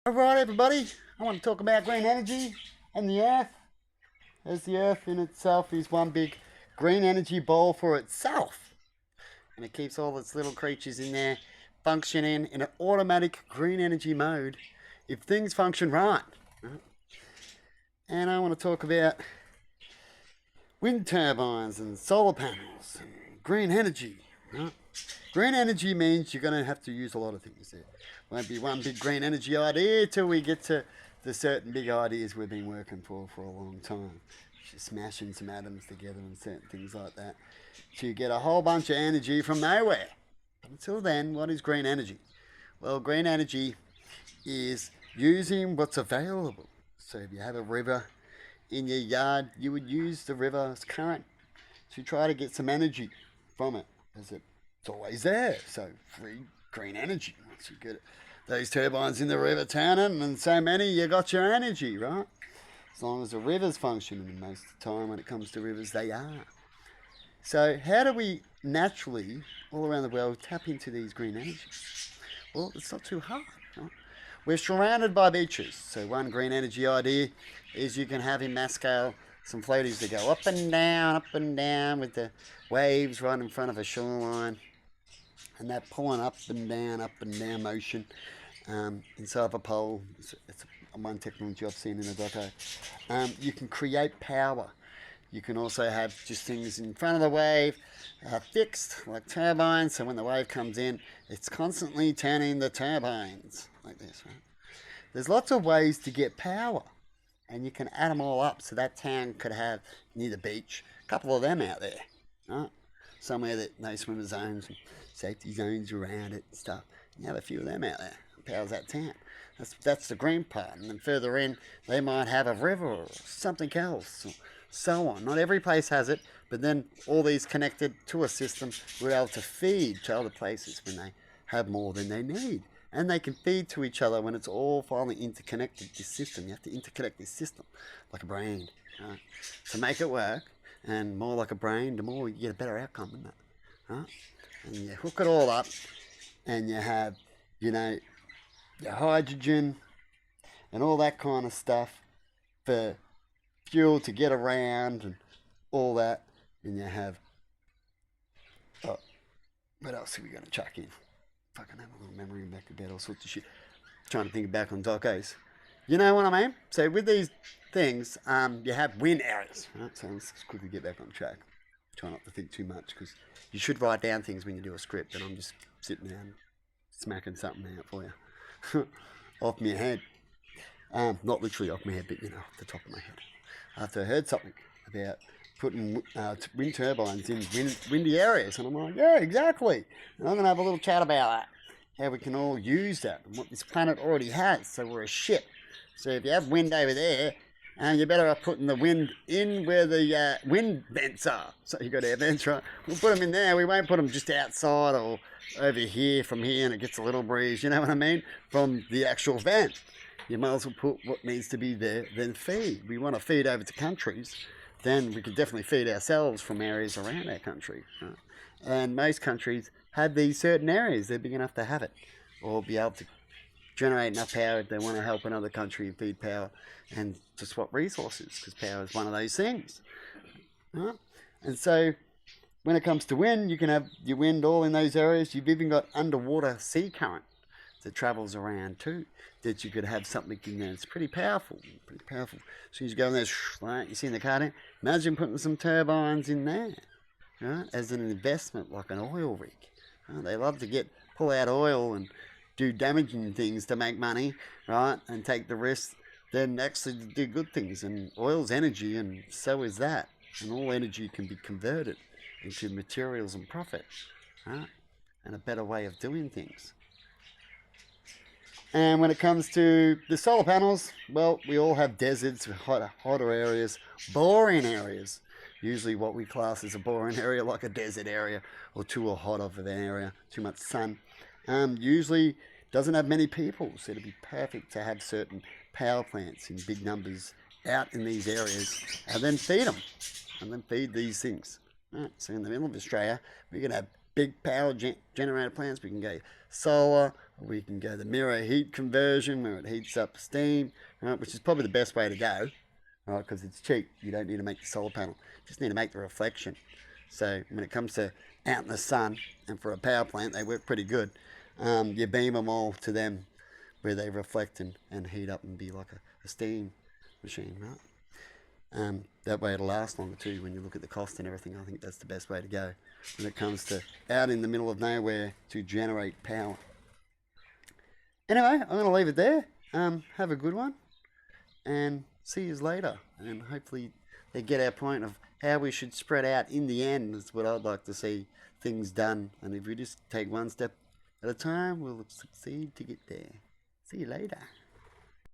Alright everybody, I want to talk about green energy and the earth, as the earth in itself is one big green energy ball for itself. And it keeps all its little creatures in there functioning in an automatic green energy mode if things function right. And I want to talk about wind turbines and solar panels and green energy. Right? Green energy means you're going to have to use a lot of things. There won't be one big green energy idea till we get to the certain big ideas we've been working for a long time. Just smashing some atoms together and certain things like that to get a whole bunch of energy from nowhere. Until then, what is green energy? Well, green energy is using what's available. So if you have a river in your yard, you would use the river's current to try to get some energy from it, as it's always there. So free green energy. Once you get those turbines in the river turning and so many, you got your energy, right? As long as the river's functioning, and most of the time when it comes to rivers, they are. So how do we naturally, all around the world, tap into these green energies? Well, it's not too hard, right? We're surrounded by beaches. So one green energy idea is you can have in mass scale some floaties that go up and down with the waves right in front of a shoreline. And that pulling up and down motion inside of a pole. It's one technology I've seen in a doco. You can create power. You can also have just things in front of the wave fixed, like turbines, so when the wave comes in, it's constantly turning the turbines, like this, right? There's lots of ways to get power, and you can add them all up, so that town could have, near the beach, a couple of them out there, right? Somewhere that no swimmer zones and safety zones around it and stuff. You have a few of them out there. Powers that town. That's the green part. And then further in, they might have a river or something else, or so on. Not every place has it, but then all these connected to a system, we're able to feed to other places when they have more than they need. And they can feed to each other when it's all finally interconnected, this system. You have to interconnect this system like a brain, right? To make it work, and more like a brain, the more you get a better outcome, isn't it? Right? And you hook it all up, and you have, your hydrogen and all that kind of stuff for fuel to get around and all that. And you have, what else are we going to chuck in? Fucking have a little memory back about all sorts of shit. Trying to think back on docos. You know what I mean? So with these things, you have wind areas. Right? So let's quickly get back on track. Try not to think too much, because you should write down things when you do a script, and I'm just sitting down smacking something out for you. Off my head. Not literally off my head, but off the top of my head. After I heard something about putting wind turbines in windy areas, and I'm like, yeah, exactly. And I'm going to have a little chat about that. How we can all use that, and what this planet already has, so we're a shit. So if you have wind over there, you're better off putting the wind in where the wind vents are. So you've got air vents, right? We'll put them in there. We won't put them just outside or over here from here, and it gets a little breeze, you know what I mean? From the actual vent. You might as well put what needs to be there, then feed. We want to feed over to countries, then we can definitely feed ourselves from areas around our country. Right? And most countries have these certain areas. They're big enough to have it, or be able to generate enough power if they want to help another country and feed power and to swap resources, because power is one of those things. Right? And so when it comes to wind, you can have your wind all in those areas. You've even got underwater sea current that travels around too, that you could have something in there. It's pretty powerful. As soon as you go in there, right, you see in the car there, imagine putting some turbines in there, right, as an investment, like an oil rig. Right? They love to pull out oil and do damaging things to make money, right, and take the risk, then actually do good things. And oil's energy, and so is that. And all energy can be converted into materials and profit, right, and a better way of doing things. And when it comes to the solar panels, well, we all have deserts, hotter areas, boring areas. Usually what we class as a boring area, like a desert area, or too hot of an area, too much sun. Usually doesn't have many people, so it'd be perfect to have certain power plants in big numbers out in these areas, and then feed them, and then feed these things. Right, so in the middle of Australia, we're going to have big power generator plants. We can go solar. We can go the mirror heat conversion where it heats up steam, right, which is probably the best way to go, right, because it's cheap. You don't need to make the solar panel. You just need to make the reflection. So when it comes to out in the sun, and for a power plant, they work pretty good. You beam them all to them where they reflect and heat up and be like a steam machine, right? That way it'll last longer too. When you look at the cost and everything, I think that's the best way to go when it comes to out in the middle of nowhere to generate power. Anyway, I'm going to leave it there. Have a good one and see you later. And hopefully they get our point of how we should spread out in the end. Is what I'd like to see things done. And if we just take one step at a time, we'll succeed to get there. See you later.